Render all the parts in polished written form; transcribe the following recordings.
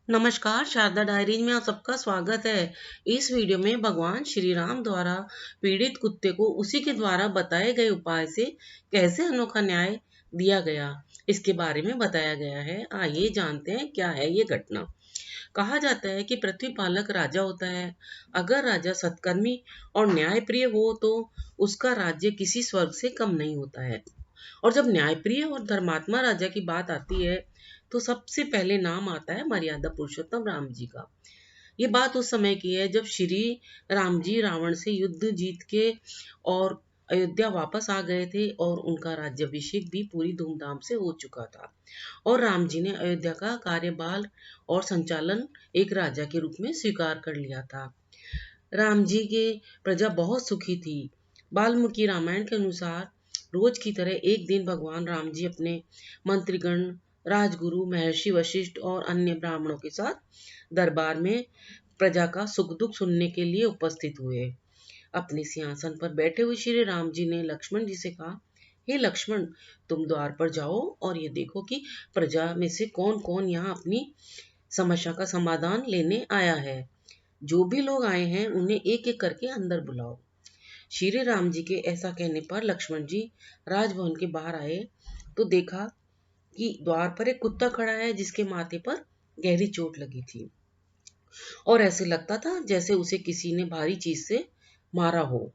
नमस्कार, शारदा डायरीज में आप सबका स्वागत है। इस वीडियो में भगवान श्री राम द्वारा पीड़ित कुत्ते को उसी के द्वारा बताए गए उपाय से कैसे अनोखा न्याय दिया गया, इसके बारे में बताया गया है। आइए जानते हैं क्या है ये घटना। कहा जाता है कि पृथ्वी पालक राजा होता है। अगर राजा सत्कर्मी और न्यायप्रिय हो तो उसका राज्य किसी स्वर्ग से कम नहीं होता है। और जब न्यायप्रिय और धर्मात्मा राजा की बात आती है तो सबसे पहले नाम आता है मर्यादा पुरुषोत्तम राम जी का। ये बात उस समय की है जब श्री राम जी रावण से युद्ध जीत के और अयोध्या वापस आ गए थे और उनका राज्याभिषेक भी पूरी धूमधाम से हो चुका था। और राम जी ने अयोध्या का कार्यभार और संचालन एक राजा के रूप में स्वीकार कर लिया था। राम जी के प्रजा बहुत सुखी थी। वाल्मीकि रामायण के अनुसार रोज की तरह एक दिन भगवान राम जी अपने मंत्रीगण, राजगुरु, महर्षि वशिष्ठ और अन्य ब्राह्मणों के साथ दरबार में प्रजा का सुख दुख सुनने के लिए उपस्थित हुए। अपने सिंहासन पर बैठे हुए श्री राम जी ने लक्ष्मण जी से कहा, हे लक्ष्मण, तुम द्वार पर जाओ और ये देखो कि प्रजा में से कौन कौन यहाँ अपनी समस्या का समाधान लेने आया है। जो भी लोग आए हैं उन्हें एक एक करके अंदर बुलाओ। श्री राम जी के ऐसा कहने पर लक्ष्मण जी राजभवन के बाहर आए तो देखा कि द्वार पर एक कुत्ता खड़ा है जिसके माथे पर गहरी चोट लगी थी और ऐसे लगता था जैसे उसे किसी ने भारी चीज से मारा हो।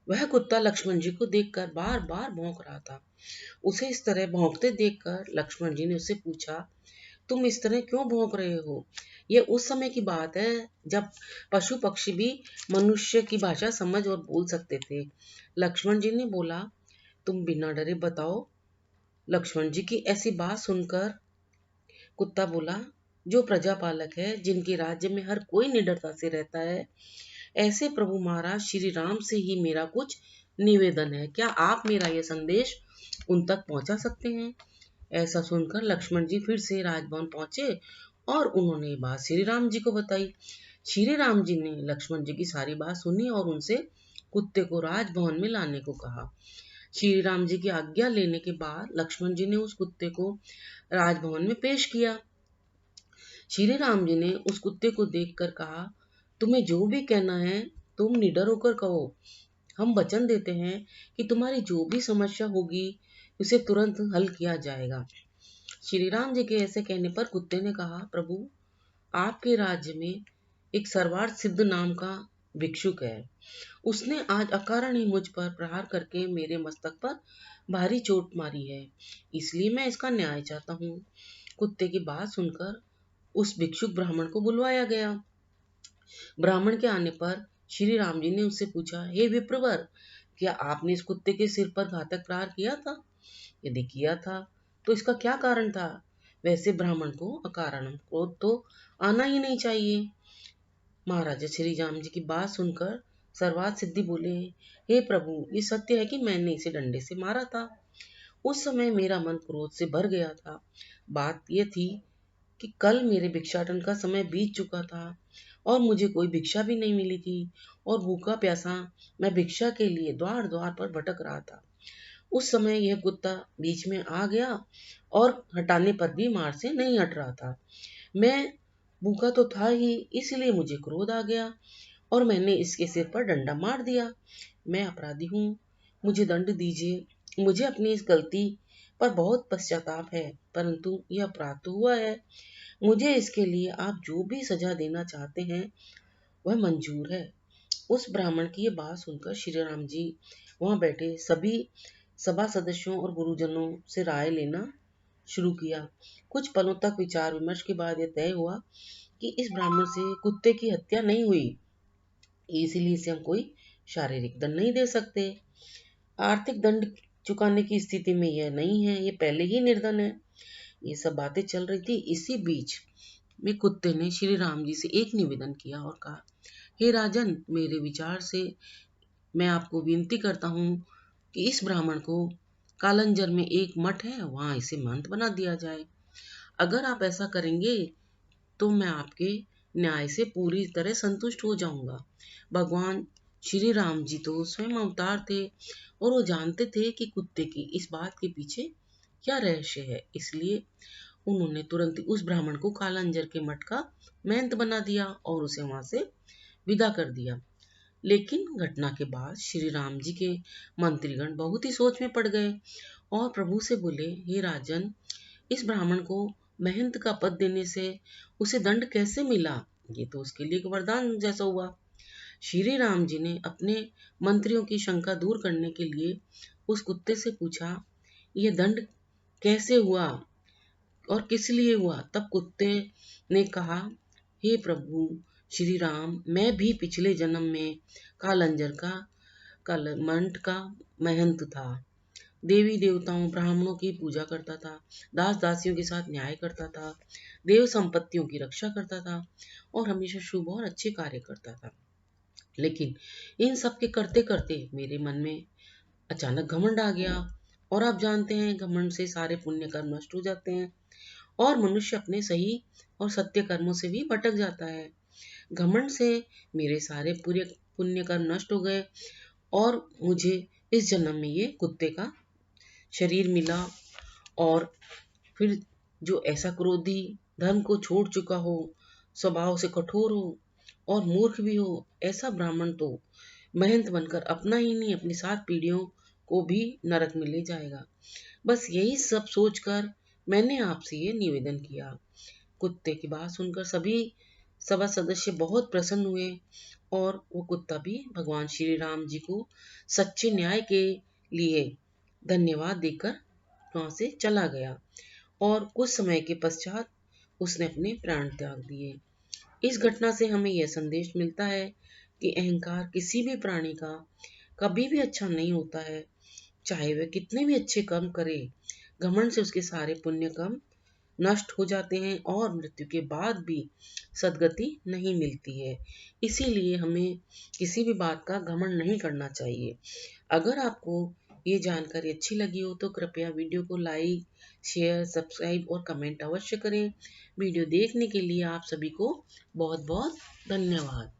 वह कुत्ता लक्ष्मण जी को देखकर बार बार भौंक रहा था। उसे इस तरह भौंकते देखकर लक्ष्मण जी ने उससे पूछा, तुम इस तरह क्यों भौंक रहे हो? यह उस समय की बात है जब पशु पक्षी भी मनुष्य की भाषा समझ और बोल सकते थे। लक्ष्मण जी ने बोला, तुम बिना डरे बताओ। लक्ष्मण जी की ऐसी बात सुनकर कुत्ता बोला, जो प्रजापालक है, जिनके राज्य में हर कोई निडरता से रहता है, ऐसे प्रभु महाराज श्री राम से ही मेरा कुछ निवेदन है। क्या आप मेरा यह संदेश उन तक पहुंचा सकते हैं? ऐसा सुनकर लक्ष्मण जी फिर से राजभवन पहुंचे और उन्होंने ये बात श्री राम जी को बताई। श्री राम जी ने लक्ष्मण जी की सारी बात सुनी और उनसे कुत्ते को राजभवन में लाने को कहा। श्री राम जी की आज्ञा लेने के बाद लक्ष्मण जी ने उस कुत्ते को राजभवन में पेश किया। श्री राम जी ने उस कुत्ते को देखकर कहा, तुम्हें जो भी कहना है तुम निडर होकर कहो। हम वचन देते हैं कि तुम्हारी जो भी समस्या होगी उसे तुरंत हल किया जाएगा। श्री राम जी के ऐसे कहने पर कुत्ते ने कहा, प्रभु, आपके राज्य में एक सर्वार्थ सिद्ध नाम का भिक्षुक है। उसने आज अकारण ही मुझ पर प्रहार करके मेरे मस्तक पर भारी चोट मारी है, इसलिए मैं इसका न्याय चाहता हूँ। कुत्ते की बात सुनकर उस भिक्षुक ब्राह्मण को बुलवाया गया। ब्राह्मण के आने पर श्री राम जी ने उससे पूछा, हे विप्रवर, क्या आपने इस कुत्ते के सिर पर घातक प्रहार किया था? यदि किया था तो इसका क्या कारण था? वैसे ब्राह्मण को अकारण क्रोध तो आना ही नहीं चाहिए। महाराजा श्री राम जी की बात सुनकर सर्वात सिद्धि बोले, हे प्रभु, ये सत्य है कि मैंने इसे डंडे से मारा था। उस समय मेरा मन क्रोध से भर गया था। बात यह थी कि कल मेरे भिक्षाटन का समय बीत चुका था और मुझे कोई भिक्षा भी नहीं मिली थी और भूखा प्यासा मैं भिक्षा के लिए द्वार द्वार पर भटक रहा था। उस समय यह कुत्ता बीच में आ गया और हटाने पर भी मार से नहीं हट रहा था। मैं भूखा तो था ही, इसलिए मुझे क्रोध आ गया और मैंने इसके सिर पर डंडा मार दिया। मैं अपराधी हूँ, मुझे दंड दीजिए। मुझे अपनी इस गलती पर बहुत पश्चाताप है, परंतु यह अपराध तो हुआ है। मुझे इसके लिए आप जो भी सजा देना चाहते हैं वह मंजूर है। उस ब्राह्मण की ये बात सुनकर श्री राम जी वहां बैठे सभी सभा सदस्यों और गुरुजनों से राय लेना शुरू किया। कुछ पलों तक विचार विमर्श के बाद यह तय हुआ कि इस ब्राह्मण से कुत्ते की हत्या नहीं हुई, इसीलिए इसे हम कोई शारीरिक दंड नहीं दे सकते। आर्थिक दंड चुकाने की स्थिति में यह नहीं है, ये पहले ही निर्धन है। ये सब बातें चल रही थी। इसी बीच में कुत्ते ने श्री राम जी से एक निवेदन किया और कहा, हे राजन, मेरे विचार से मैं आपको विनती करता हूँ कि इस ब्राह्मण को कालंजर में एक मठ है, वहां इसे महंत बना दिया जाए। अगर आप ऐसा करेंगे तो मैं आपके न्याय से पूरी तरह संतुष्ट हो जाऊंगा। भगवान श्री राम जी तो स्वयं अवतार थे और वो जानते थे कि कुत्ते की इस बात के पीछे क्या रहस्य है, इसलिए उन्होंने तुरंत ही उस ब्राह्मण को कालांजर के मठ का महंत बना दिया और उसे वहां से विदा कर दिया। लेकिन घटना के बाद श्री राम जी के मंत्रीगण बहुत ही सोच में पड़ गए और प्रभु से बोले, हे राजन, इस ब्राह्मण को महंत का पद देने से उसे दंड कैसे मिला? ये तो उसके लिए एक वरदान जैसा हुआ। श्री राम जी ने अपने मंत्रियों की शंका दूर करने के लिए उस कुत्ते से पूछा, यह दंड कैसे हुआ और किस लिए हुआ? तब कुत्ते ने कहा, हे प्रभु श्री राम, मैं भी पिछले जन्म में कालंजर का कालमंठ का महंत था। देवी देवताओं ब्राह्मणों की पूजा करता था, दास दासियों के साथ न्याय करता था, देव संपत्तियों की रक्षा करता था और हमेशा शुभ और अच्छे कार्य करता था। लेकिन इन सब के करते करते मेरे मन में अचानक घमंड आ गया और आप जानते हैं घमंड से सारे पुण्य कर्म नष्ट हो जाते हैं और मनुष्य अपने सही और सत्य कर्मों से भी भटक जाता है। घमंड से मेरे सारे पूरे पुण्य कर्म नष्ट हो गए और मुझे इस जन्म में ये कुत्ते का शरीर मिला। और फिर जो ऐसा क्रोधी, धर्म को छोड़ चुका हो, स्वभाव से कठोर हो और मूर्ख भी हो, ऐसा ब्राह्मण तो महंत बनकर अपना ही नहीं अपनी 7 पीढ़ियों को भी नरक में ले जाएगा। बस यही सब सोचकर मैंने आपसे ये निवेदन किया। कुत्ते की बात सुनकर सभी सभा सदस्य बहुत प्रसन्न हुए और वो कुत्ता भी भगवान श्री राम जी को सच्चे न्याय के लिए धन्यवाद देकर वहां से चला गया और कुछ समय के पश्चात उसने अपने प्राण त्याग दिए। इस घटना से हमें यह संदेश मिलता है कि अहंकार किसी भी प्राणी का कभी भी अच्छा नहीं होता है, चाहे वह कितने भी अच्छे कर्म करे। घमंड से उसके सारे पुण्य कर्म नष्ट हो जाते हैं और मृत्यु के बाद भी सदगति नहीं मिलती है। इसीलिए हमें किसी भी बात का घमंड नहीं करना चाहिए। अगर आपको ये जानकारी अच्छी लगी हो तो कृपया वीडियो को लाइक, शेयर, सब्सक्राइब और कमेंट अवश्य करें। वीडियो देखने के लिए आप सभी को बहुत बहुत धन्यवाद।